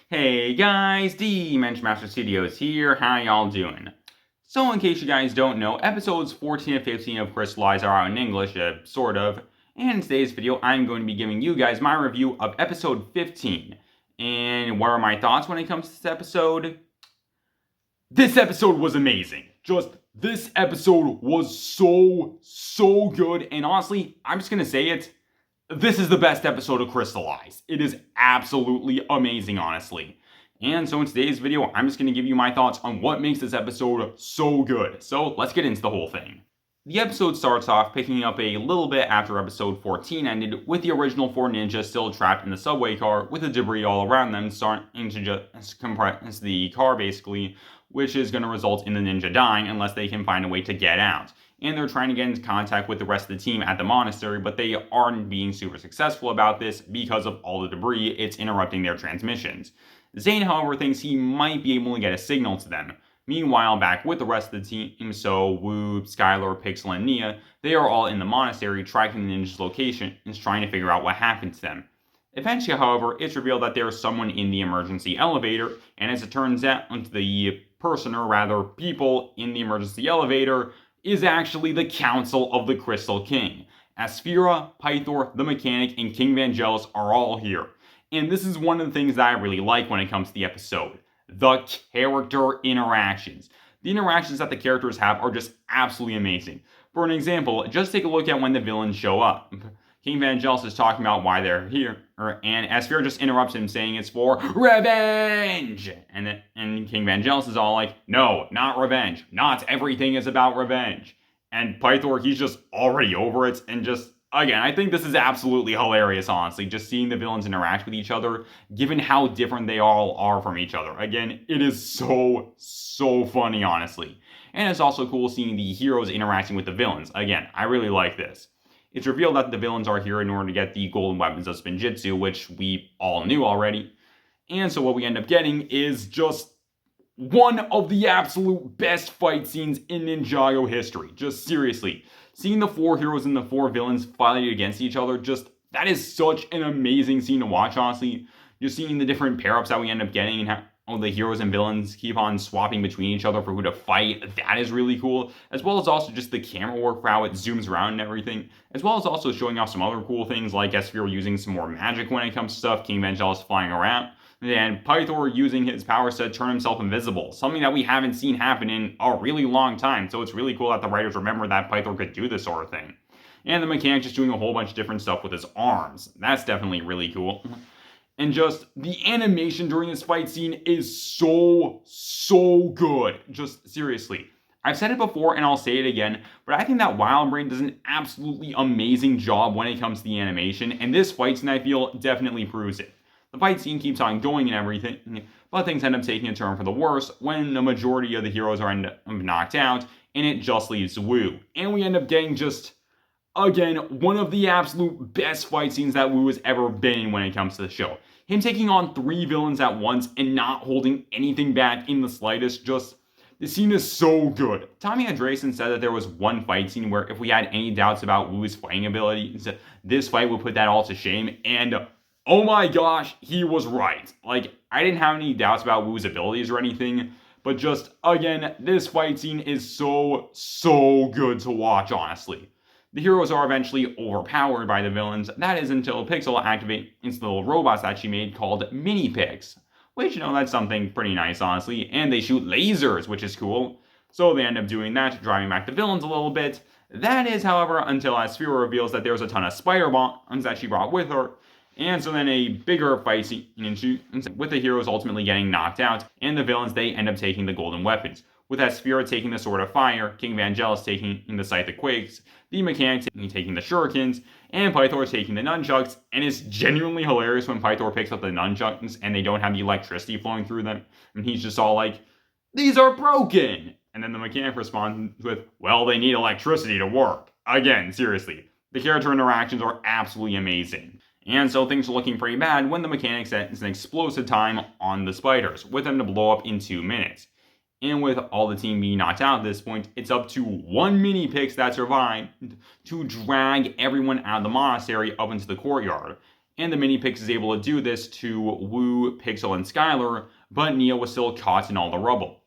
Hey guys, Dimension Master Studios here. How y'all doing? So, in case you guys don't know, episodes 14 and 15 of Crystalized are out in English, sort of. And in today's video, I'm going to be giving you guys my review of episode 15. And what are my thoughts when it comes to this episode? This episode was amazing. This episode was so good. And honestly, I'm just gonna say it. This is the best episode of Crysatlized. It is absolutely amazing, honestly. And so in today's video, I'm just going to give you my thoughts on what makes this episode so good. So let's get into the whole thing. The episode starts off picking up a little bit after episode 14 ended, with the original 4 ninjas still trapped in the subway car with the debris all around them, starting to just compress the car basically, which is going to result in the ninja dying unless they can find a way to get out. And they're trying to get into contact with the rest of the team at the monastery, but they aren't being super successful about this because of all the debris. It's interrupting their transmissions. Zane, however, thinks he might be able to get a signal to them. Meanwhile, back with the rest of the team, so Wu, Skylar, Pixel, and Nia, they are all in the monastery tracking the ninja's location and trying to figure out what happened to them. Eventually, however, it's revealed that there is someone in the emergency elevator, and as it turns out, the person, or rather people in the emergency elevator, is actually the Council of the Crystal King. Asphira, Pythor, the Mechanic, and King Vangelis are all here. And this is one of the things that I really like when it comes to the episode. The character interactions. The interactions that the characters have are just absolutely amazing. For an example, just take a look at when the villains show up. King Vangelis is talking about why they're here, and Asphira just interrupts him saying it's for revenge! And King Vangelis is all like, no, not revenge. Not everything is about revenge. And Pythor, he's just already over it, and just, again, I think this is absolutely hilarious, honestly, just seeing the villains interact with each other, given how different they all are from each other. Again, it is so funny, honestly. And it's also cool seeing the heroes interacting with the villains. Again, I really like this. It's revealed that the villains are here in order to get the golden weapons of Spinjitzu, which we all knew already. And so what we end up getting is just one of the absolute best fight scenes in Ninjago history. Just seriously. Seeing the 4 heroes and the 4 villains fighting against each other, that is such an amazing scene to watch, honestly. Just seeing the different pair-ups that we end up getting and how the heroes and villains keep on swapping between each other for who to fight. That is really cool. As well as also just the camera work for how it zooms around and everything. As well as also showing off some other cool things like Asphira using some more magic when it comes to stuff. King Vangelis flying around. And Pythor using his powers to turn himself invisible. Something that we haven't seen happen in a really long time. So it's really cool that the writers remember that Pythor could do this sort of thing. And the Mechanic just doing a whole bunch of different stuff with his arms. That's definitely really cool. And just the animation during this fight scene is so good. Just seriously. I've said it before and I'll say it again, but I think that Wild Brain does an absolutely amazing job when it comes to the animation, and this fight scene, I feel, definitely proves it. The fight scene keeps on going and everything, but things end up taking a turn for the worse when the majority of the heroes are knocked out, and it just leaves Wu. And we end up getting just, again, one of the absolute best fight scenes that Wu has ever been in when it comes to the show. Him taking on 3 villains at once and not holding anything back in the slightest, the scene is so good. Tommy Andresen said that there was one fight scene where if we had any doubts about Wu's fighting ability, this fight would put that all to shame, and oh my gosh, he was right. Like, I didn't have any doubts about Wu's abilities or anything, but just, again, this fight scene is so good to watch, honestly. The heroes are eventually overpowered by the villains. That is until Pixel activates the little robots that she made called Mini-Pix. Which, that's something pretty nice, honestly. And they shoot lasers, which is cool. So they end up doing that, driving back the villains a little bit. That is, however, until Asphira reveals that there's a ton of spider bombs that she brought with her. And so then a bigger fight scene ensues, with the heroes ultimately getting knocked out, and the villains, they end up taking the golden weapons. With Asphira taking the Sword of Fire, King Vangelis taking the Scythe of Quakes, the Mechanic taking the Shurikens, and Pythor taking the Nunchucks, and it's genuinely hilarious when Pythor picks up the Nunchucks and they don't have the electricity flowing through them, and he's just all like, these are broken! And then the Mechanic responds with, well, they need electricity to work. Again, seriously, the character interactions are absolutely amazing. And so things are looking pretty bad when the Mechanic sets an explosive time on the spiders, with them to blow up in 2 minutes. And with all the team being knocked out at this point, it's up to 1 Mini-Pix that survived to drag everyone out of the monastery up into the courtyard. and the mini Pix is able to do this to woo Pixel and Skylar, but Nia was still caught in all the rubble.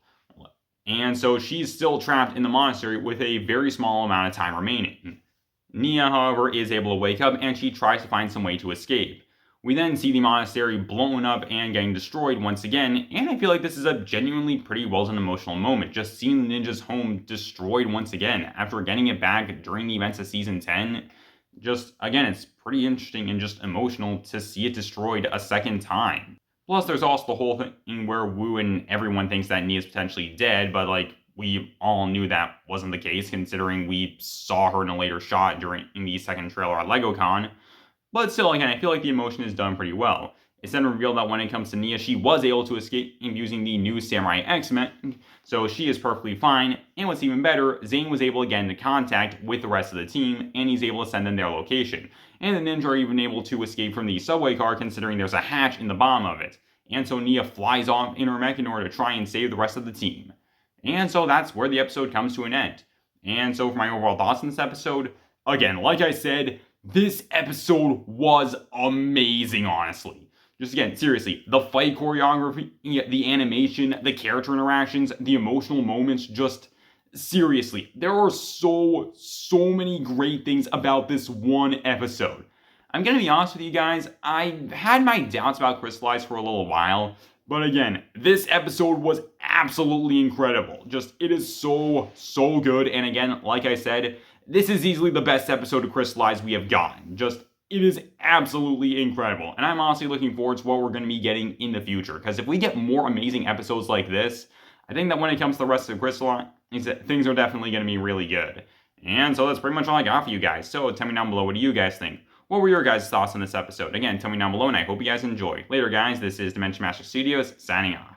And so she's still trapped in the monastery with a very small amount of time remaining. Nia, however, is able to wake up and she tries to find some way to escape. We then see the monastery blown up and getting destroyed once again, and I feel like this is a genuinely pretty well done emotional moment, just seeing the ninja's home destroyed once again after getting it back during the events of Season 10. Just, again, it's pretty interesting and just emotional to see it destroyed a second time. Plus, there's also the whole thing where Wu and everyone thinks that Nia's potentially dead, but, like, we all knew that wasn't the case, considering we saw her in a later shot during the second trailer at LegoCon. But still, again, I feel like the emotion is done pretty well. It's then revealed that when it comes to Nia, she was able to escape using the new Samurai X-Men, so she is perfectly fine. And what's even better, Zane was able to get into contact with the rest of the team, and he's able to send them their location. And the ninja are even able to escape from the subway car, considering there's a hatch in the bottom of it. And so Nia flies off in her mech in order to try and save the rest of the team. And so that's where the episode comes to an end. And so for my overall thoughts on this episode, again, like I said, this episode was amazing, honestly. Just again, seriously, the fight choreography, the animation, the character interactions, the emotional moments, just seriously, there are so many great things about this one episode. I'm gonna be honest with you guys, I had my doubts about Crysatlized for a little while, but again, this episode was absolutely incredible. Just, it is so good, and again, like I said, this is easily the best episode of Crysatlized we have gotten. Just, it is absolutely incredible. And I'm honestly looking forward to what we're going to be getting in the future. Because if we get more amazing episodes like this, I think that when it comes to the rest of Crysatlized, things are definitely going to be really good. And so that's pretty much all I got for you guys. So tell me down below, what do you guys think? What were your guys' thoughts on this episode? Again, tell me down below, and I hope you guys enjoy. Later, guys, this is Dimension Master Studios, signing off.